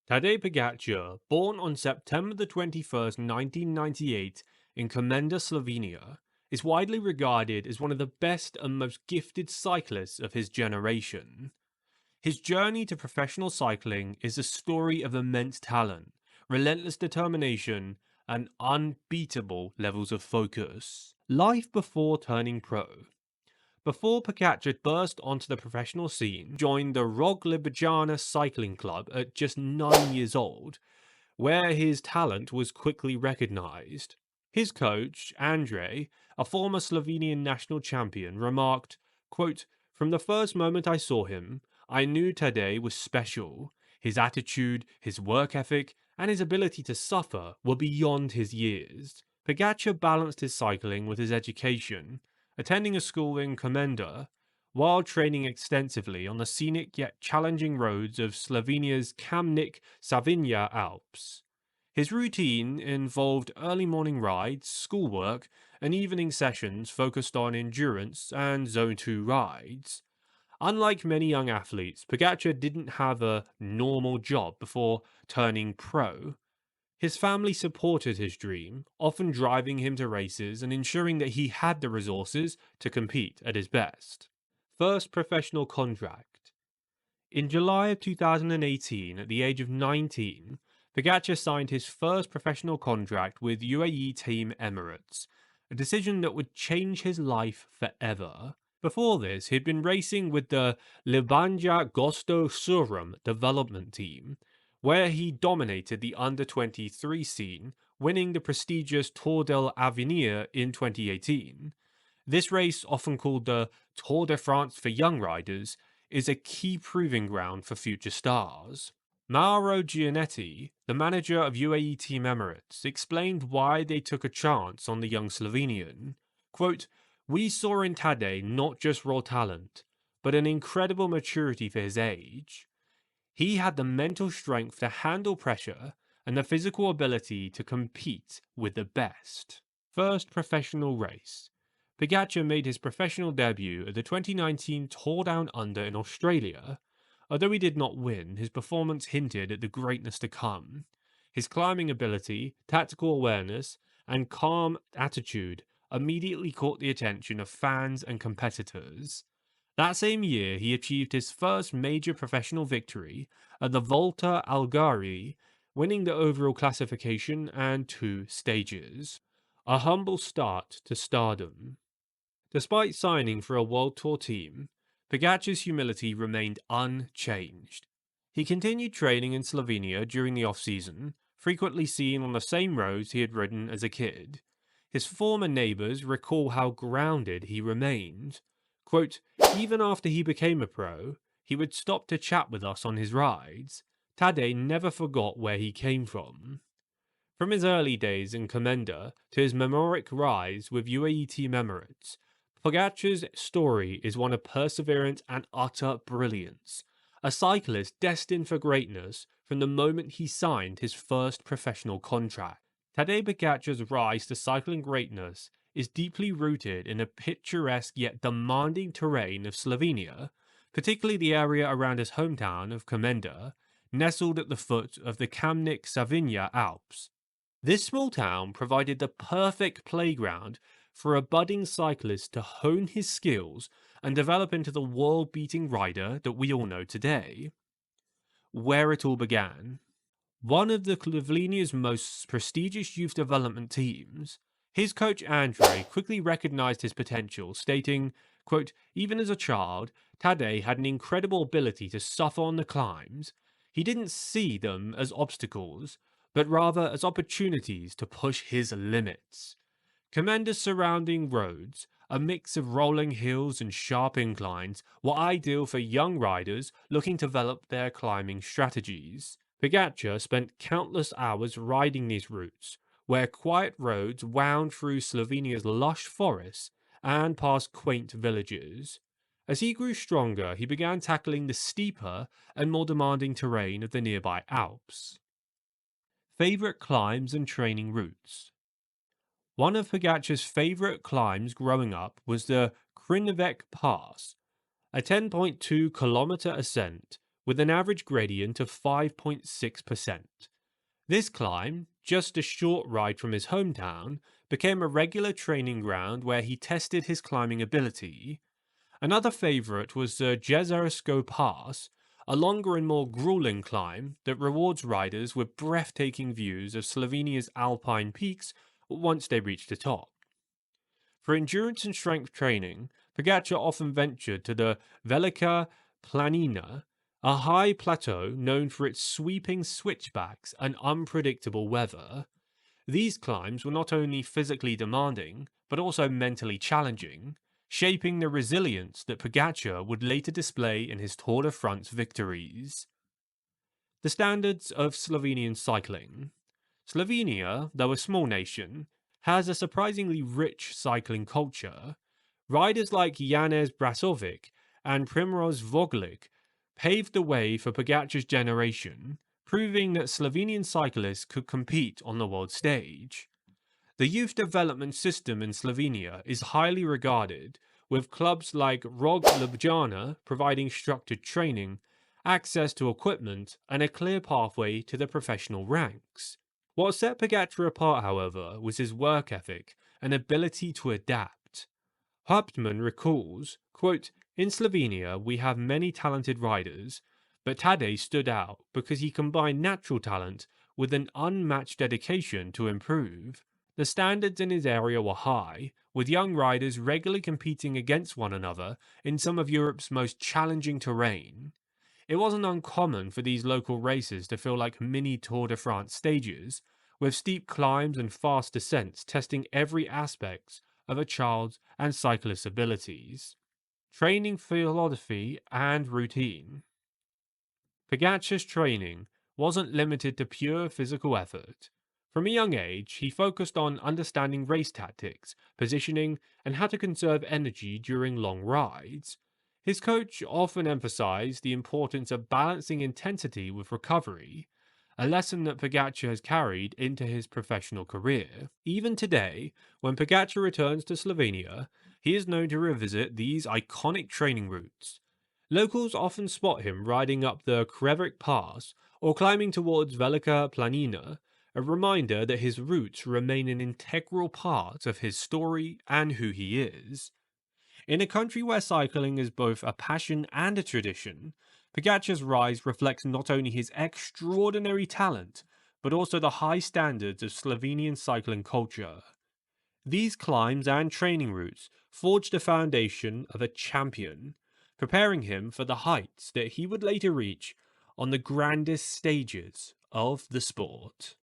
Tadej Pogačar, born on September the 21st, 1998 in Komenda, Slovenia, is widely regarded as one of the best and most gifted cyclists of his generation. His journey to professional cycling is a story of immense talent, relentless determination, and unbeatable levels of focus. Life before turning pro. Before Pogačar burst onto the professional scene, joined the Roglibiljana Cycling Club at just 9 years old, where his talent was quickly recognized. His coach, Andre, a former Slovenian national champion, remarked, quote, "From the first moment I saw him, I knew Tadej was special. His attitude, his work ethic, and his ability to suffer were beyond his years." Pogačar balanced his cycling with his education, attending a school in Komenda, while training extensively on the scenic yet challenging roads of Slovenia's Kamnik-Savinja Alps. His routine involved early morning rides, schoolwork, and evening sessions focused on endurance and Zone 2 rides. Unlike many young athletes, Pogačar didn't have a normal job before turning pro. His family supported his dream, often driving him to races and ensuring that he had the resources to compete at his best. First professional contract. In July of 2018, at the age of 19, Pogačar signed his first professional contract with UAE Team Emirates, a decision that would change his life forever. Before this, he'd been racing with the Libanja Gosto Surum development team, where he dominated the under-23 scene, winning the prestigious Tour del Avenir in 2018. This race, often called the Tour de France for young riders, is a key proving ground for future stars. Mauro Gianetti, the manager of UAE Team Emirates, explained why they took a chance on the young Slovenian. Quote, "We saw in Tadej not just raw talent, but an incredible maturity for his age. He had the mental strength to handle pressure and the physical ability to compete with the best." First professional race. Pogačar made his professional debut at the 2019 Tour Down Under in Australia. Although he did not win, his performance hinted at the greatness to come. His climbing ability, tactical awareness, and calm attitude immediately caught the attention of fans and competitors. That same year, he achieved his first major professional victory at the Volta Algarve, winning the overall classification and 2 stages. A humble start to stardom. Despite signing for a World Tour team, Pogačar's humility remained unchanged. He continued training in Slovenia during the off-season, frequently seen on the same roads he had ridden as a kid. His former neighbours recall how grounded he remained. Quote, "Even after he became a pro, he would stop to chat with us on his rides. Tadej never forgot where he came from." From his early days in Komenda to his meteoric rise with UAE Team Emirates, Pogačar's story is one of perseverance and utter brilliance. A cyclist destined for greatness from the moment he signed his first professional contract. Tadej Pogačar's rise to cycling greatness is deeply rooted in the picturesque yet demanding terrain of Slovenia, particularly the area around his hometown of Komenda, nestled at the foot of the Kamnik-Savinja Alps. This small town provided the perfect playground for a budding cyclist to hone his skills and develop into the world-beating rider that we all know today. Where it all began. One of the Slovenia's most prestigious youth development teams, his coach Andre quickly recognized his potential, stating, quote, "Even as a child, Tadej had an incredible ability to suffer on the climbs. He didn't see them as obstacles, but rather as opportunities to push his limits." Comenda's surrounding roads, a mix of rolling hills and sharp inclines, were ideal for young riders looking to develop their climbing strategies. Pogačar spent countless hours riding these routes, where quiet roads wound through Slovenia's lush forests and past quaint villages. As he grew stronger, he began tackling the steeper and more demanding terrain of the nearby Alps. Favorite climbs and training routes. One of Pogačar's favorite climbs growing up was the Krnevec Pass, a 10.2 kilometer ascent with an average gradient of 5.6%. This climb, just a short ride from his hometown, became a regular training ground where he tested his climbing ability. Another favourite was the Jezersko Pass, a longer and more grueling climb that rewards riders with breathtaking views of Slovenia's alpine peaks once they reach the top. For endurance and strength training, Pogačar often ventured to the Velika Planina, a high plateau known for its sweeping switchbacks and unpredictable weather. These climbs were not only physically demanding, but also mentally challenging, shaping the resilience that Pogačar would later display in his Tour de France victories. The standards of Slovenian cycling. Slovenia, though a small nation, has a surprisingly rich cycling culture. Riders like Janez Brasovic and Primož Roglič paved the way for Pogačar's generation, proving that Slovenian cyclists could compete on the world stage. The youth development system in Slovenia is highly regarded, with clubs like ROG Ljubljana providing structured training, access to equipment, and a clear pathway to the professional ranks. What set Pogačar apart, however, was his work ethic and ability to adapt. Hauptmann recalls, quote, "In Slovenia we have many talented riders, but Tadej stood out because he combined natural talent with an unmatched dedication to improve. The standards in his area were high, with young riders regularly competing against one another in some of Europe's most challenging terrain. It wasn't uncommon for these local races to feel like mini Tour de France stages, with steep climbs and fast descents testing every aspect of a child's and cyclist's abilities." Training philosophy and routine. Pogačar's training wasn't limited to pure physical effort. From a young age, he focused on understanding race tactics, positioning, and how to conserve energy during long rides. His coach often emphasized the importance of balancing intensity with recovery, a lesson that Pogačar has carried into his professional career. Even today, when Pogačar returns to Slovenia, he is known to revisit these iconic training routes. Locals often spot him riding up the Krevic Pass or climbing towards Velika Planina, a reminder that his roots remain an integral part of his story and who he is. In a country where cycling is both a passion and a tradition, Pogačar's rise reflects not only his extraordinary talent, but also the high standards of Slovenian cycling culture. These climbs and training routes forged the foundation of a champion, preparing him for the heights that he would later reach on the grandest stages of the sport.